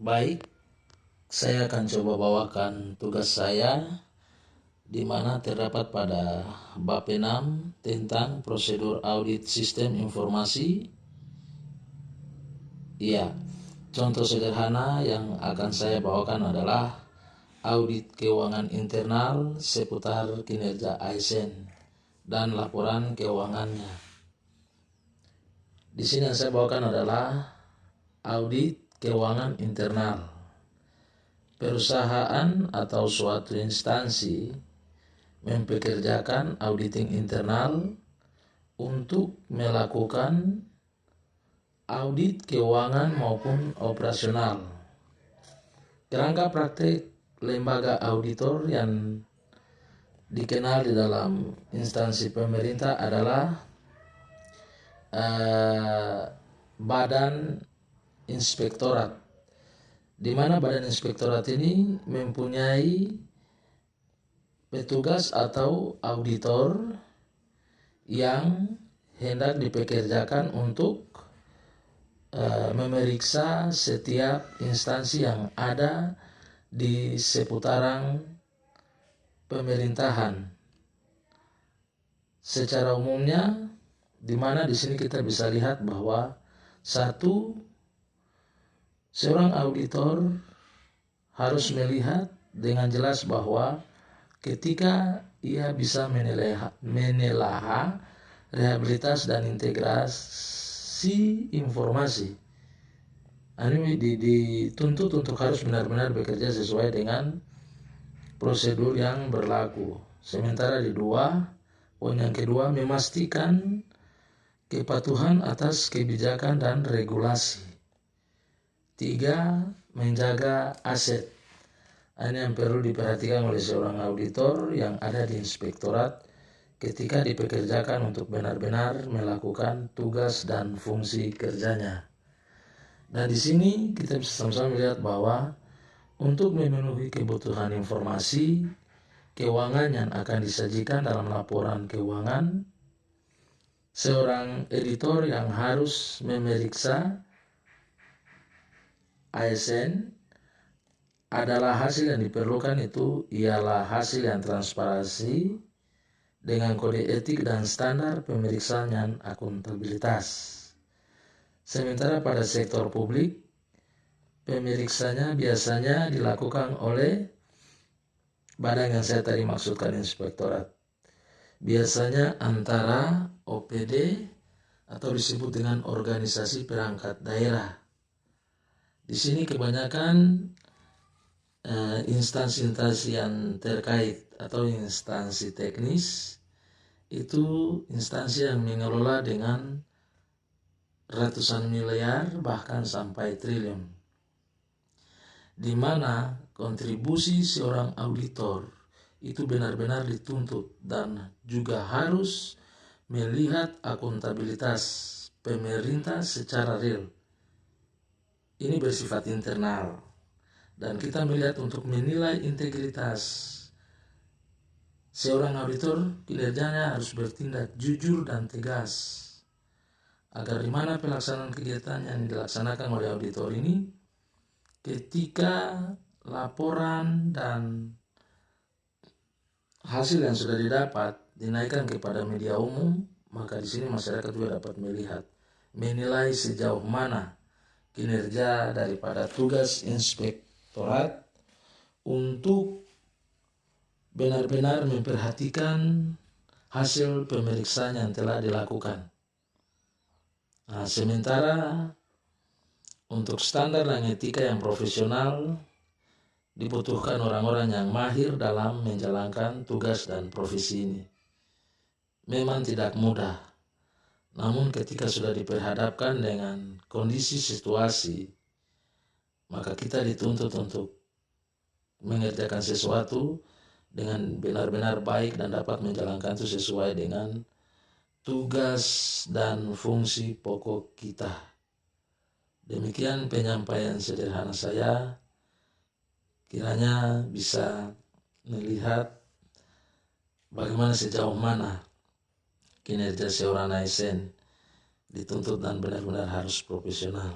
Baik, saya akan coba bawakan tugas saya di mana terdapat pada bab 6 tentang prosedur audit sistem informasi. Ya, contoh sederhana yang akan saya bawakan adalah audit keuangan internal seputar kinerja ASN dan laporan keuangannya. Di sini yang saya bawakan adalah audit keuangan internal. Perusahaan atau suatu instansi mempekerjakan auditing internal untuk melakukan audit keuangan maupun operasional. Kerangka praktek lembaga auditor yang dikenal di dalam instansi pemerintah adalah Badan Inspektorat, di mana Badan Inspektorat ini mempunyai petugas atau auditor yang hendak dipekerjakan untuk memeriksa setiap instansi yang ada di seputaran pemerintahan. Secara umumnya, di mana di sini kita bisa lihat bahwa seorang auditor harus melihat dengan jelas bahwa ketika ia bisa menelaah rehabilitas dan integrasi informasi, ini dituntut untuk harus benar-benar bekerja sesuai dengan prosedur yang berlaku. Sementara poin yang kedua, memastikan kepatuhan atas kebijakan dan regulasi. 3. Menjaga aset. Ini yang perlu diperhatikan oleh seorang auditor yang ada di inspektorat ketika dipekerjakan untuk benar-benar melakukan tugas dan fungsi kerjanya. Nah, di sini kita bisa sama-sama melihat bahwa untuk memenuhi kebutuhan informasi keuangan yang akan disajikan dalam laporan keuangan, seorang editor yang harus memeriksa ASN adalah hasil yang diperlukan itu ialah hasil yang transparansi dengan kode etik dan standar pemeriksaan yang akuntabilitas. Sementara pada sektor publik, pemeriksanya biasanya dilakukan oleh badan yang saya tadi maksudkan, inspektorat. Biasanya antara OPD atau disebut dengan organisasi perangkat daerah. Di sini kebanyakan instansi-instansi yang terkait atau instansi teknis itu instansi yang mengelola dengan ratusan miliar bahkan sampai triliun, di mana kontribusi seorang auditor itu benar-benar dituntut dan juga harus melihat akuntabilitas pemerintah secara real. Ini bersifat internal dan kita melihat untuk menilai integritas seorang auditor, kinerjanya harus bertindak jujur dan tegas agar di mana pelaksanaan kegiatan yang dilaksanakan oleh auditor ini ketika laporan dan hasil yang sudah didapat dinaikkan kepada media umum, maka di sini masyarakat juga dapat melihat, menilai sejauh mana kinerja daripada tugas inspektorat untuk benar-benar memperhatikan hasil pemeriksaan yang telah dilakukan. Nah, sementara untuk standar dan etika yang profesional dibutuhkan orang-orang yang mahir dalam menjalankan tugas dan profesi ini. Memang tidak mudah, namun ketika sudah diperhadapkan dengan kondisi situasi, maka kita dituntut untuk mengerjakan sesuatu dengan benar-benar baik dan dapat menjalankan itu sesuai dengan tugas dan fungsi pokok kita. Demikian penyampaian sederhana saya. Kiranya bisa melihat bagaimana sejauh mana kinerja seorang ASN dituntut dan benar-benar harus profesional.